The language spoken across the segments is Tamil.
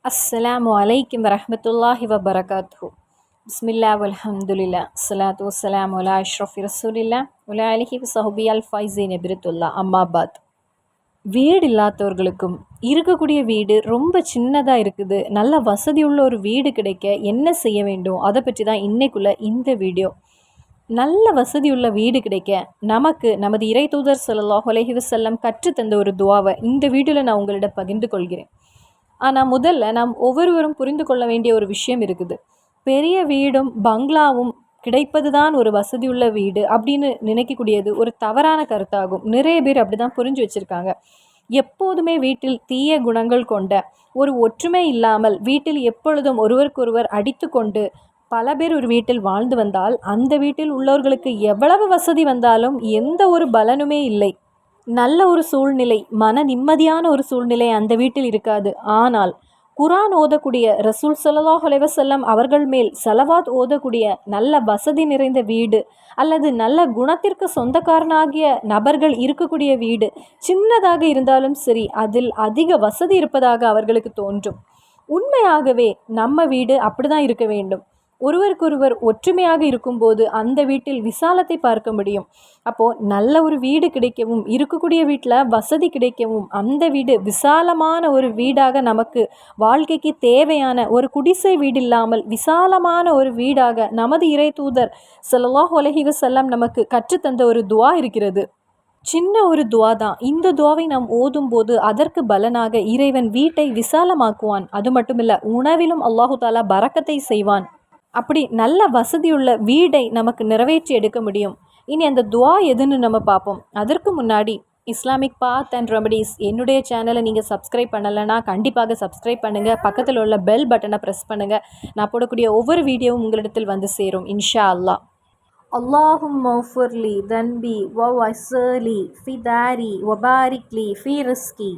அஸ்ஸலாமு அலைக்கும் வரஹ்மத்துல்லாஹி வபரகாத்துஹு. பிஸ்மில்லா வல்ஹம்துலில்லா ஸலாத்து வஸ்ஸலாமு அலா அஷ்ரஃபி ரசூலில்லா வலா ஆலிஹி வஸஹ்பி அல் ஃபைஸின் இப்ரித்துல்லா அம்மாபாத். வீடு இல்லாதவர்களுக்கும் இருக்கக்கூடிய வீடு ரொம்ப சின்னதாக இருக்குது, நல்ல வசதி உள்ள ஒரு வீடு கிடைக்க என்ன செய்ய வேண்டும் அதை பற்றி தான் இன்னைக்குள்ள இந்த வீடியோ. நல்ல வசதியுள்ள வீடு கிடைக்க நமக்கு நமது இறை தூதர் ஸல்லல்லாஹு அலைஹி வஸல்லம் கற்றுத்தந்த ஒரு துவாவை இந்த வீடியோவில் நான் உங்களிடம் பகிர்ந்து கொள்கிறேன். ஆனால் முதல்ல நாம் ஒவ்வொருவரும் புரிந்து கொள்ள வேண்டிய ஒரு விஷயம் இருக்குது. பெரிய வீடும் பங்களாவும் கிடைப்பது தான் ஒரு வசதியுள்ள வீடு அப்படின்னு நினைக்கக்கூடியது ஒரு தவறான கருத்தாகும். நிறைய பேர் அப்படி தான் புரிஞ்சு வச்சுருக்காங்க. எப்போதுமே வீட்டில் தீய குணங்கள் கொண்ட, ஒரு ஒற்றுமை இல்லாமல், வீட்டில் எப்பொழுதும் ஒருவருக்கொருவர் அடித்து கொண்டு பல பேர் ஒரு வீட்டில் வாழ்ந்து வந்தால் அந்த வீட்டில் உள்ளவர்களுக்கு எவ்வளவு வசதி வந்தாலும் எந்த ஒரு பலனுமே இல்லை. நல்ல ஒரு சூழ்நிலை, மன நிம்மதியான ஒரு சூழ்நிலை அந்த வீட்டில் இருக்காது. ஆனால் குரான் ஓதக்கூடிய ரசூல் ஸல்லல்லாஹு அலைஹி வஸல்லம் அவர்கள் மேல் ஸலவாத் ஓதக்கூடிய நல்ல வசதி நிறைந்த வீடு அல்லது நல்ல குணத்திற்கு சொந்தக்காரனாகிய நபர்கள் இருக்கக்கூடிய வீடு சின்னதாக இருந்தாலும் சரி, அதில் அதிக வசதி இருப்பதாக அவர்களுக்கு தோன்றும். உண்மையாகவே நம்ம வீடு அப்படிதான் இருக்க வேண்டும். ஒருவருக்கொருவர் ஒற்றுமையாக இருக்கும்போது அந்த வீட்டில் விசாலத்தை பார்க்க முடியும். அப்போது நல்ல ஒரு வீடு கிடைக்கவும், இருக்கக்கூடிய வீட்டில் வசதி கிடைக்கவும், அந்த வீடு விசாலமான ஒரு வீடாக, நமக்கு வாழ்க்கைக்கு தேவையான ஒரு குடிசை வீடு இல்லாமல் விசாலமான ஒரு வீடாக நமது இறை தூதர் ஸல்லல்லாஹு அலைஹி வஸல்லம் நமக்கு கற்றுத்தந்த ஒரு துவா இருக்கிறது. சின்ன ஒரு துவா தான். இந்த துவாவை நாம் ஓதும்போது அதற்கு பலனாக இறைவன் வீட்டை விசாலமாக்குவான். அது மட்டுமில்லை, உணவிலும் அல்லாஹு தாலா பரக்கத்தை செய்வான். அப்படி நல்ல வசதியுள்ள வீடை நமக்கு நிறைவேற்றி எடுக்க முடியும். இனி அந்த துவா எதுன்னு நம்ம பார்ப்போம். அதற்கு முன்னாடி இஸ்லாமிக் பாத் அண்ட் ரெமடிஸ் என்னுடைய சேனலை நீங்கள் சப்ஸ்கிரைப் பண்ணலைன்னா கண்டிப்பாக சப்ஸ்கிரைப் பண்ணுங்கள். பக்கத்தில் உள்ள பெல் பட்டனை ப்ரெஸ் பண்ணுங்கள். நான் போடக்கூடிய ஒவ்வொரு வீடியோவும் உங்களிடத்தில் வந்து சேரும் இன்ஷா அல்லாஹ். அல்லாஹும்ம ஃபிர்லி தன்பி வஸலி ஃபி தாரி வபாரிக்லி ஃபி ரிஸ்கி.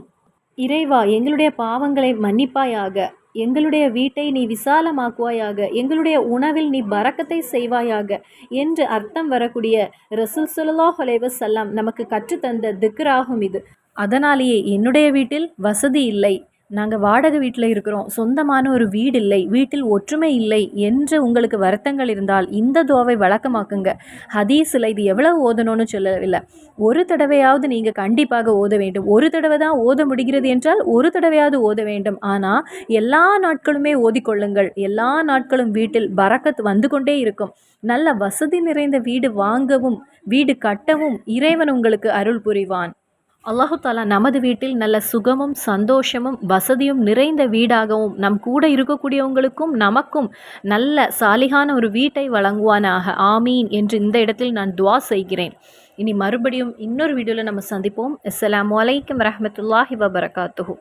இறைவா, எங்களுடைய பாவங்களை மன்னிப்பாயாக, எங்களுடைய வீட்டை நீ விசாலமாக்குவாயாக, எங்களுடைய உணவில் நீ பரக்கத்தை செய்வாயாக என்று அர்த்தம் வரக்கூடிய ரசூல் ஸல்லல்லாஹு அலைஹி வஸல்லம் நமக்கு கற்றுத்தந்த திக்ராகும் இது. அதனாலேயே என்னுடைய வீட்டில் வசதி இல்லை, நாங்கள் வாடகை வீட்டில் இருக்கிறோம், சொந்தமான ஒரு வீடு இல்லை, வீட்டில் ஒற்றுமை இல்லை என்று உங்களுக்கு வருத்தங்கள் இருந்தால் இந்த துவாவை வழக்கமாக்குங்க. ஹதீஸில் இது எவ்வளவு ஓதணும்னு சொல்லவில்லை, ஒரு தடவையாவது நீங்கள் கண்டிப்பாக ஓத வேண்டும். ஒரு தடவை தான் ஓத முடிகிறது என்றால் ஒரு தடவையாவது ஓத வேண்டும். ஆனால் எல்லா நாட்களுமே ஓதிக்கொள்ளுங்கள். எல்லா நாட்களும் வீட்டில் பரக்கத் வந்து கொண்டே இருக்கும். நல்ல வசதி நிறைந்த வீடு வாங்கவும் வீடு கட்டவும் இறைவன் உங்களுக்கு அருள் புரிவான். அல்லாஹு தாலா நமது வீட்டில் நல்ல சுகமும் சந்தோஷமும் வசதியும் நிறைந்த வீடாகவும், நம் கூட இருக்கக்கூடியவங்களுக்கும் நமக்கும் நல்ல சாலிகான ஒரு வீட்டை வழங்குவானாக. ஆமீன் என்று இந்த இடத்தில் நான் துவா செய்கிறேன். இனி மறுபடியும் இன்னொரு வீடியோவில் நம்ம சந்திப்போம். அஸ்ஸலாமு அலைக்கும் வரஹ்மத்துல்லாஹி வபரகாத்துஹு.